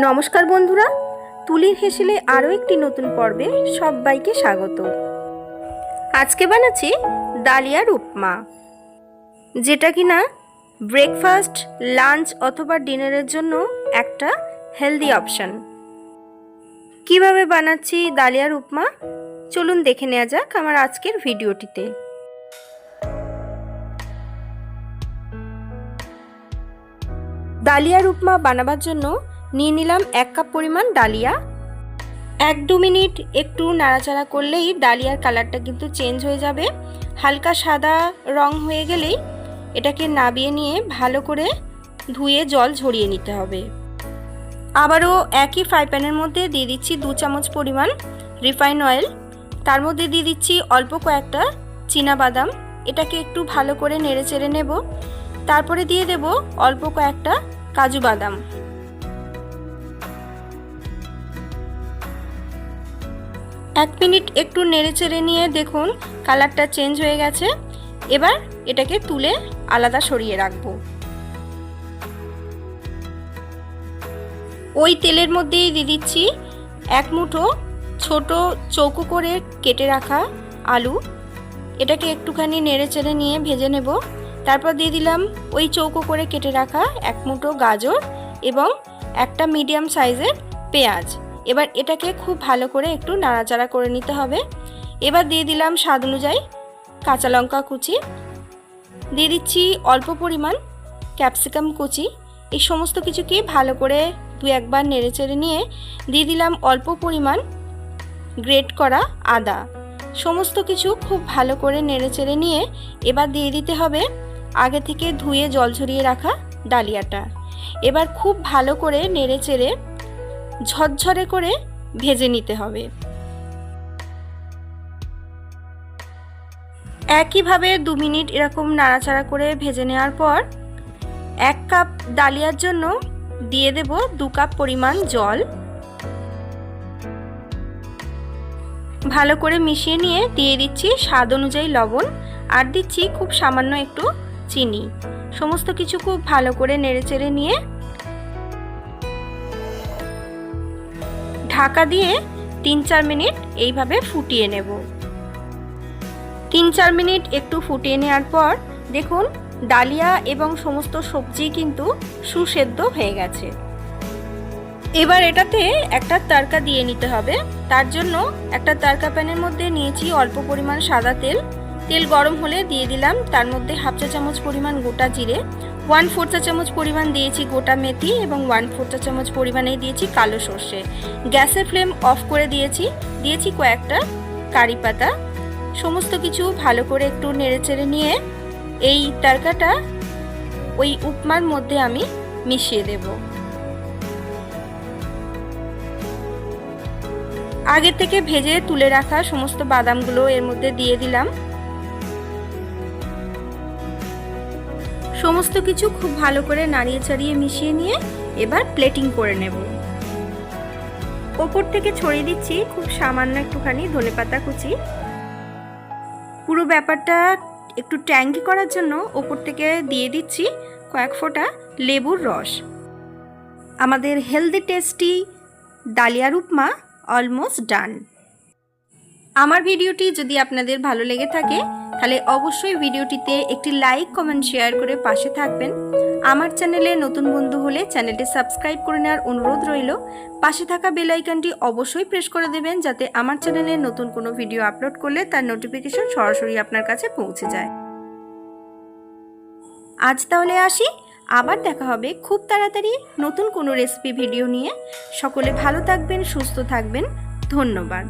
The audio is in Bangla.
নমস্কার বন্ধুরা, তুলির হেসেলে আরও একটি নতুন পর্বে সবাইকে স্বাগত। আজকে বানাচ্ছি ডালিয়ার উপমা, যেটা কিনা ব্রেকফাস্ট, লাঞ্চ অথবা ডিনারের জন্য একটা হেলদি অপশন। কিভাবে বানাচ্ছি ডালিয়ার উপমা চলুন দেখে নেওয়া যাক আমার আজকের ভিডিওটিতে। ডালিয়ার উপমা বানাবার জন্য নিয়ে নিলাম 1 কাপ পরিমাণ ডালিয়া। 1-2 মিনিট একটু নাড়াচাড়া করলেই ডালিয়ার কালারটা কিন্তু চেঞ্জ হয়ে যাবে। হালকা সাদা রং হয়ে গেলেই এটাকে নাবিয়ে নিয়ে ভালো করে ধুয়ে জল ঝরিয়ে নিতে হবে। আবারও একই ফ্রাই প্যানের মধ্যে দিয়ে দিচ্ছি 2 চামচ পরিমাণ রিফাইন অয়েল। তার মধ্যে দিয়ে দিচ্ছি অল্প কয়েকটা চীনাবাদাম। এটাকে একটু ভালো করে নেড়ে চেড়ে নেব। তারপরে দিয়ে দেব অল্প কয়েকটা কাজু বাদাম। এক মিনিট একটু নেড়ে চেড়ে নিয়ে দেখুন কালারটা চেঞ্জ হয়ে গেছে। এবার এটাকে তুলে আলাদা সরিয়ে রাখবো। ওই তেলের মধ্যেই দিয়ে দিচ্ছি 1 মুঠো ছোট চৌকো করে কেটে রাখা আলু। এটাকে একটুখানি নেড়ে চেড়ে নিয়ে ভেজে নেব। তারপর দিয়ে দিলাম ওই চৌকো করে কেটে রাখা 1 মুঠো গাজর এবং একটা মিডিয়াম সাইজের পেঁয়াজ। এবার এটাকে খুব ভালো করে একটু নাড়াচাড়া করে নিতে হবে। এবার দিয়ে দিলাম স্বাদ অনুযায়ী কাঁচা লঙ্কা কুচি, দিয়ে দিচ্ছি অল্প পরিমাণ ক্যাপসিকাম কুচি। এই সমস্ত কিছুকে ভালো করে 2-1 বার নেড়ে চেড়ে নিয়ে দিয়ে দিলাম অল্প পরিমাণ গ্রেট করা আদা। সমস্ত কিছু খুব ভালো করে নেড়ে চেড়ে নিয়ে এবার দিয়ে দিতে হবে আগে থেকে ধুয়ে জল ঝরিয়ে রাখা ডালিয়াটা। এবার খুব ভালো করে নেড়ে চেড়ে ঝরঝরে করে ভেজে নিতে হবে। একইভাবে 2 মিনিট এরকম নাড়াচাড়া করে ভেজে নেওয়ার পর 1 কাপ ডালিয়ার জন্য দিয়ে দেব 2 কাপ পরিমাণ জল। ভালো করে মিশিয়ে নিয়ে দিয়ে দিচ্ছি স্বাদ অনুযায়ী লবণ আর দিচ্ছি খুব সামান্য একটু চিনি। সমস্ত কিছু খুব ভালো করে নেড়েচেড়ে নিয়ে ঢাকা দিয়ে 3-4 মিনিট এইভাবে ফুটিয়ে নেব। 3-4 মিনিট একটু ফুটিয়ে নেওয়ার পর দেখুন ডালিয়া এবং সমস্ত সবজি কিন্তু সুসেদ্ধ হয়ে গেছে। এবার এটাতে একটা তড়কা দিয়ে নিতে হবে। তার জন্য একটা তড়কা প্যানের মধ্যে নিয়েছি অল্প পরিমাণ সাদা তেল। তেল গরম হলে দিয়ে দিলাম তার মধ্যে 1/2 চা চামচ পরিমাণ গোটা জিরে, 1/4 চা চামচ পরিমাণ দিয়েছি গোটা মেথি এবং 1/4 চা চামচ পরিমাণে দিয়েছি কালো সর্ষে। গ্যাসের ফ্লেম অফ করে দিয়েছি কয়েকটা কারি পাতা। সমস্ত কিছু ভালো করে একটু নেড়েচেড়ে নিয়ে এই তড়কাটা ওই উপমার মধ্যে আমি মিশিয়ে দেব। আগে থেকে ভেজে তুলে রাখা সমস্ত বাদামগুলো এর মধ্যে দিয়ে দিলাম। সমস্ত কিছু খুব ভালো করে নাড়িয়ে চাড়িয়ে মিশিয়ে নিয়ে এবার প্লেটিং করে নেব। ওপর থেকে ছড়িয়ে দিচ্ছি খুব সামান্য একটুখানি ধনেপাতা কুচি। পুরো ব্যাপারটা একটু ট্যাঙ্গি করার জন্য ওপর থেকে দিয়ে দিচ্ছি কয়েক ফোঁটা লেবুর রস। আমাদের হেলদি টেস্টি ডালিয়ার উপমা অলমোস্ট ডান। আমার ভিডিওটি যদি আপনাদের ভালো লেগে থাকে তাহলে অবশ্যই ভিডিওটিতে একটি লাইক, কমেন্ট, শেয়ার করে পাশে থাকবেন। আমার চ্যানেলে নতুন বন্ধু হলে চ্যানেলটি সাবস্ক্রাইব করে নেওয়ার অনুরোধ রইল। পাশে থাকা বেল আইকনটি অবশ্যই প্রেস করে দেবেন যাতে আমার চ্যানেলে নতুন কোনো ভিডিও আপলোড করলে তার নোটিফিকেশন সরাসরি আপনার কাছে পৌঁছে যায়। আজ তাহলে আসি, আবার দেখা হবে খুব তাড়াতাড়ি নতুন কোনো রেসিপি ভিডিও নিয়ে। সকলে ভালো থাকবেন, সুস্থ থাকবেন। ধন্যবাদ।